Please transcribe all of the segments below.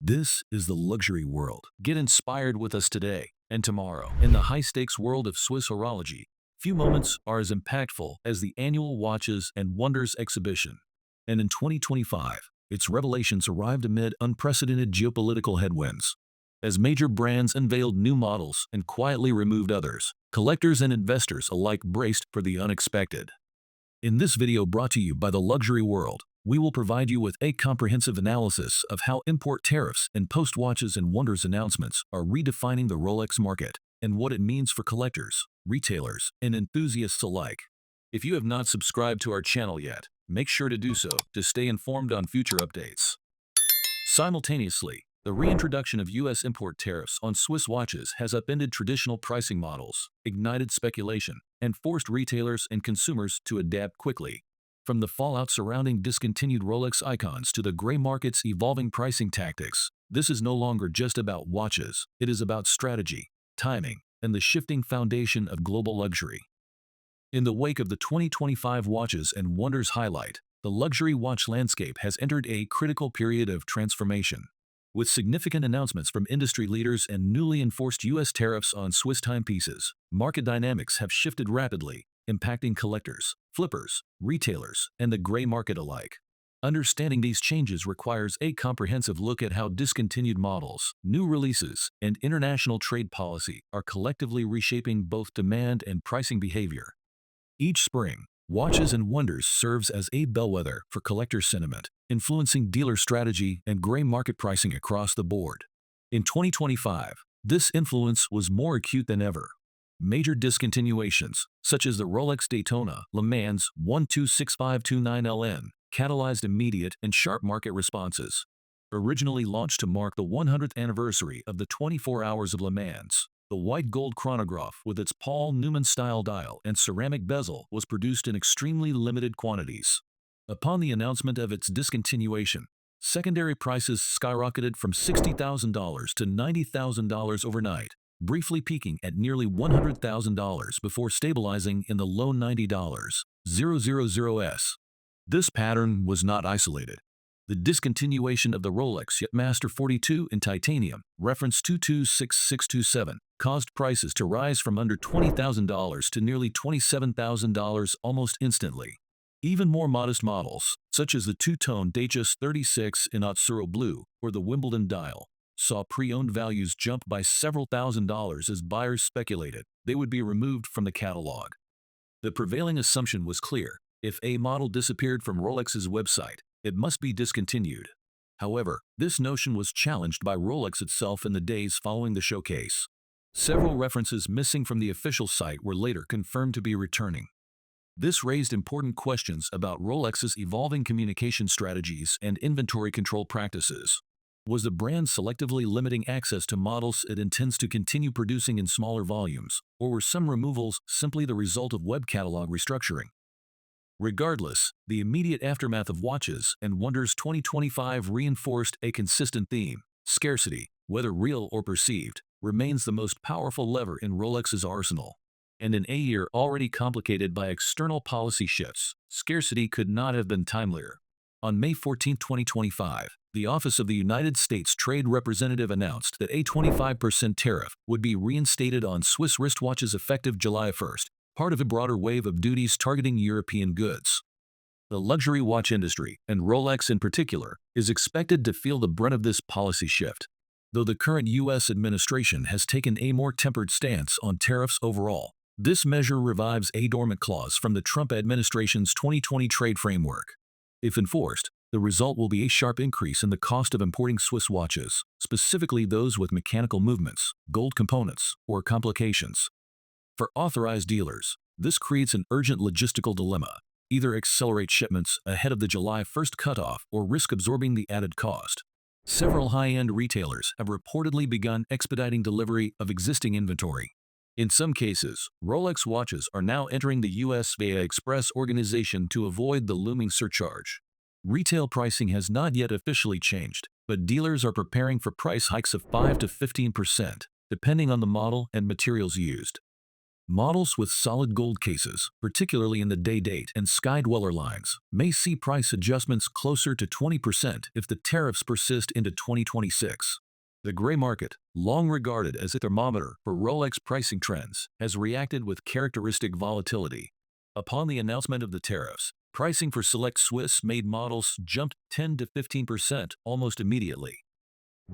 This is the luxury world. Get inspired with us today and tomorrow. In the high-stakes world of Swiss horology, few moments are as impactful as the annual Watches and Wonders exhibition. And in 2025, its revelations arrived amid unprecedented geopolitical headwinds. As major brands unveiled new models and quietly removed others, collectors and investors alike braced for the unexpected. In this video brought to you by the Luxury World, we will provide you with a comprehensive analysis of how import tariffs and post-Watches and Wonders announcements are redefining the Rolex market and what it means for collectors, retailers, and enthusiasts alike. If you have not subscribed to our channel yet, make sure to do so to stay informed on future updates. Simultaneously, the reintroduction of U.S. import tariffs on Swiss watches has upended traditional pricing models, ignited speculation, and forced retailers and consumers to adapt quickly. From the fallout surrounding discontinued Rolex icons to the gray market's evolving pricing tactics, this is no longer just about watches, it is about strategy, timing, and the shifting foundation of global luxury. In the wake of the 2025 Watches and Wonders highlight, the luxury watch landscape has entered a critical period of transformation. With significant announcements from industry leaders and newly enforced U.S. tariffs on Swiss timepieces, market dynamics have shifted rapidly, impacting collectors, flippers, retailers, and the gray market alike. Understanding these changes requires a comprehensive look at how discontinued models, new releases, and international trade policy are collectively reshaping both demand and pricing behavior. Each spring, Watches and Wonders serves as a bellwether for collector sentiment, influencing dealer strategy and gray market pricing across the board. In 2025, this influence was more acute than ever. Major discontinuations, such as the Rolex Daytona Le Mans 126529LN, catalyzed immediate and sharp market responses. Originally launched to mark the 100th anniversary of the 24 Hours of Le Mans, the white gold chronograph with its Paul Newman-style dial and ceramic bezel was produced in extremely limited quantities. Upon the announcement of its discontinuation, secondary prices skyrocketed from $60,000 to $90,000 overnight, briefly peaking at nearly $100,000 before stabilizing in the low $90,000s. This pattern was not isolated. The discontinuation of the Rolex Master II in titanium, reference 226627, caused prices to rise from under $20,000 to nearly $27,000 almost instantly. Even more modest models, such as the two-tone Datejust 36 in Azzurro Blue or the Wimbledon Dial, saw pre-owned values jump by several $1,000s as buyers speculated they would be removed from the catalog. The prevailing assumption was clear: if a model disappeared from Rolex's website, it must be discontinued. However, this notion was challenged by Rolex itself in the days following the showcase. Several references missing from the official site were later confirmed to be returning. This raised important questions about Rolex's evolving communication strategies and inventory control practices. Was the brand selectively limiting access to models it intends to continue producing in smaller volumes, or were some removals simply the result of web catalog restructuring? Regardless, the immediate aftermath of Watches and Wonders 2025 reinforced a consistent theme: scarcity, whether real or perceived, remains the most powerful lever in Rolex's arsenal. And in a year already complicated by external policy shifts, scarcity could not have been timelier. On May 14, 2025, the Office of the United States Trade Representative announced that a 25% tariff would be reinstated on Swiss wristwatches effective July 1, part of a broader wave of duties targeting European goods. The luxury watch industry, and Rolex in particular, is expected to feel the brunt of this policy shift. Though the current U.S. administration has taken a more tempered stance on tariffs overall, this measure revives a dormant clause from the Trump administration's 2020 trade framework. If enforced, the result will be a sharp increase in the cost of importing Swiss watches, specifically those with mechanical movements, gold components, or complications. For authorized dealers, this creates an urgent logistical dilemma: either accelerate shipments ahead of the July 1 cutoff or risk absorbing the added cost. Several high-end retailers have reportedly begun expediting delivery of existing inventory. In some cases, Rolex watches are now entering the U.S. via express organization to avoid the looming surcharge. Retail pricing has not yet officially changed, but dealers are preparing for price hikes of 5 to 15%, depending on the model and materials used. Models with solid gold cases, particularly in the day-date and sky dweller lines, may see price adjustments closer to 20% if the tariffs persist into 2026. The gray market, long regarded as a thermometer for Rolex pricing trends, has reacted with characteristic volatility. Upon the announcement of the tariffs, pricing for select Swiss-made models jumped 10 to 15% almost immediately.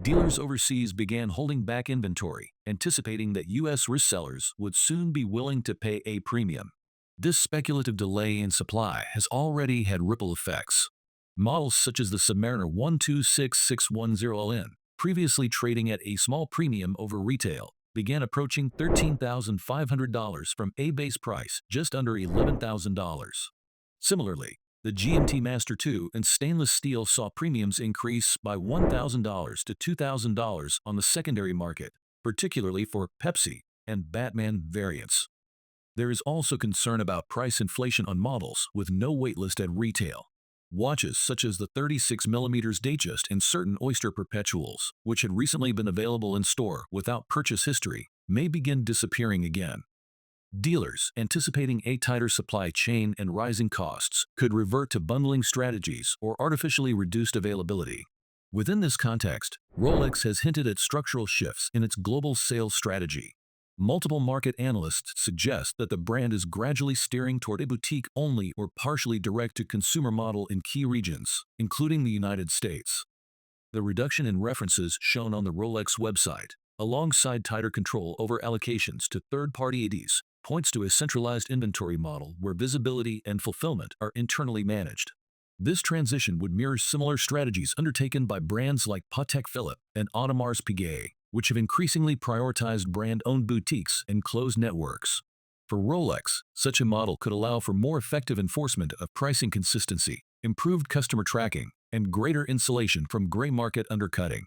Dealers overseas began holding back inventory, anticipating that U.S. resellers would soon be willing to pay a premium. This speculative delay in supply has already had ripple effects. Models such as the Submariner 126610LN, previously trading at a small premium over retail, began approaching $13,500 from a base price just under $11,000. Similarly, the GMT Master II in stainless steel saw premiums increase by $1,000 to $2,000 on the secondary market, particularly for Pepsi and Batman variants. There is also concern about price inflation on models with no waitlist at retail. Watches such as the 36mm Datejust and certain Oyster Perpetuals, which had recently been available in store without purchase history, may begin disappearing again. Dealers, anticipating a tighter supply chain and rising costs, could revert to bundling strategies or artificially reduced availability. Within this context, Rolex has hinted at structural shifts in its global sales strategy. Multiple market analysts suggest that the brand is gradually steering toward a boutique-only or partially direct-to-consumer model in key regions, including the United States. The reduction in references shown on the Rolex website, alongside tighter control over allocations to third-party ADs, points to a centralized inventory model where visibility and fulfillment are internally managed. This transition would mirror similar strategies undertaken by brands like Patek Philippe and Audemars Piguet, which have increasingly prioritized brand-owned boutiques and closed networks. For Rolex, such a model could allow for more effective enforcement of pricing consistency, improved customer tracking, and greater insulation from gray market undercutting.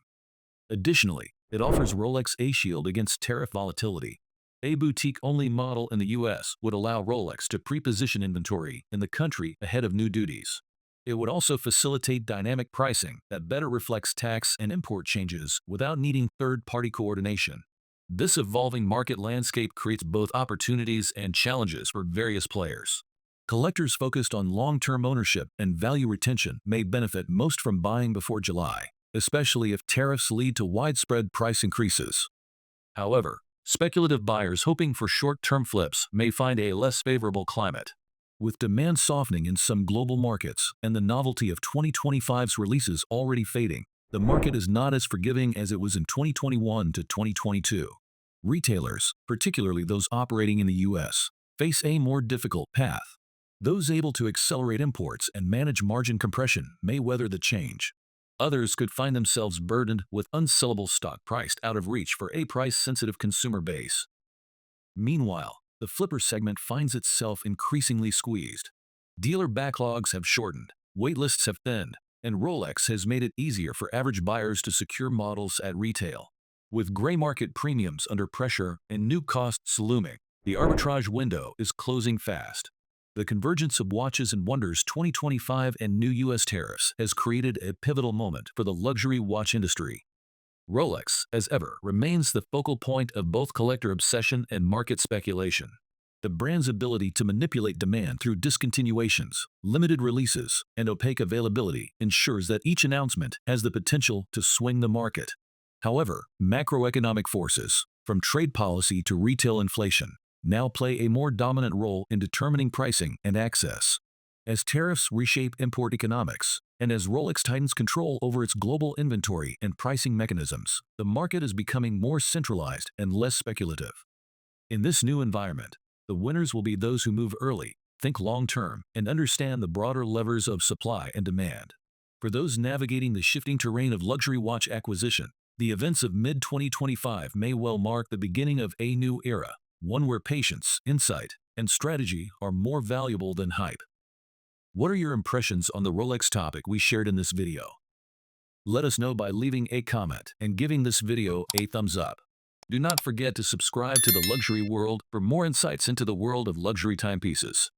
Additionally, it offers Rolex a shield against tariff volatility. A boutique-only model in the U.S. would allow Rolex to pre-position inventory in the country ahead of new duties. It would also facilitate dynamic pricing that better reflects tax and import changes without needing third-party coordination. This evolving market landscape creates both opportunities and challenges for various players. Collectors focused on long-term ownership and value retention may benefit most from buying before July, especially if tariffs lead to widespread price increases. However, speculative buyers hoping for short-term flips may find a less favorable climate. With demand softening in some global markets and the novelty of 2025's releases already fading, the market is not as forgiving as it was in 2021 to 2022. Retailers, particularly those operating in the U.S., face a more difficult path. Those able to accelerate imports and manage margin compression may weather the change. Others could find themselves burdened with unsellable stock priced out of reach for a price-sensitive consumer base. Meanwhile, the flipper segment finds itself increasingly squeezed. Dealer backlogs have shortened, waitlists have thinned, and Rolex has made it easier for average buyers to secure models at retail. With gray market premiums under pressure and new costs looming, the arbitrage window is closing fast. The convergence of Watches and Wonders 2025 and new U.S. tariffs has created a pivotal moment for the luxury watch industry. Rolex, as ever, remains the focal point of both collector obsession and market speculation. The brand's ability to manipulate demand through discontinuations, limited releases, and opaque availability ensures that each announcement has the potential to swing the market. However, macroeconomic forces, from trade policy to retail inflation, now play a more dominant role in determining pricing and access. As tariffs reshape import economics, and as Rolex tightens control over its global inventory and pricing mechanisms, the market is becoming more centralized and less speculative. In this new environment, the winners will be those who move early, think long-term, and understand the broader levers of supply and demand. For those navigating the shifting terrain of luxury watch acquisition, the events of mid-2025 may well mark the beginning of a new era, one where patience, insight, and strategy are more valuable than hype. What are your impressions on the Rolex topic we shared in this video? Let us know by leaving a comment and giving this video a thumbs up. Do not forget to subscribe to the Luxury World for more insights into the world of luxury timepieces.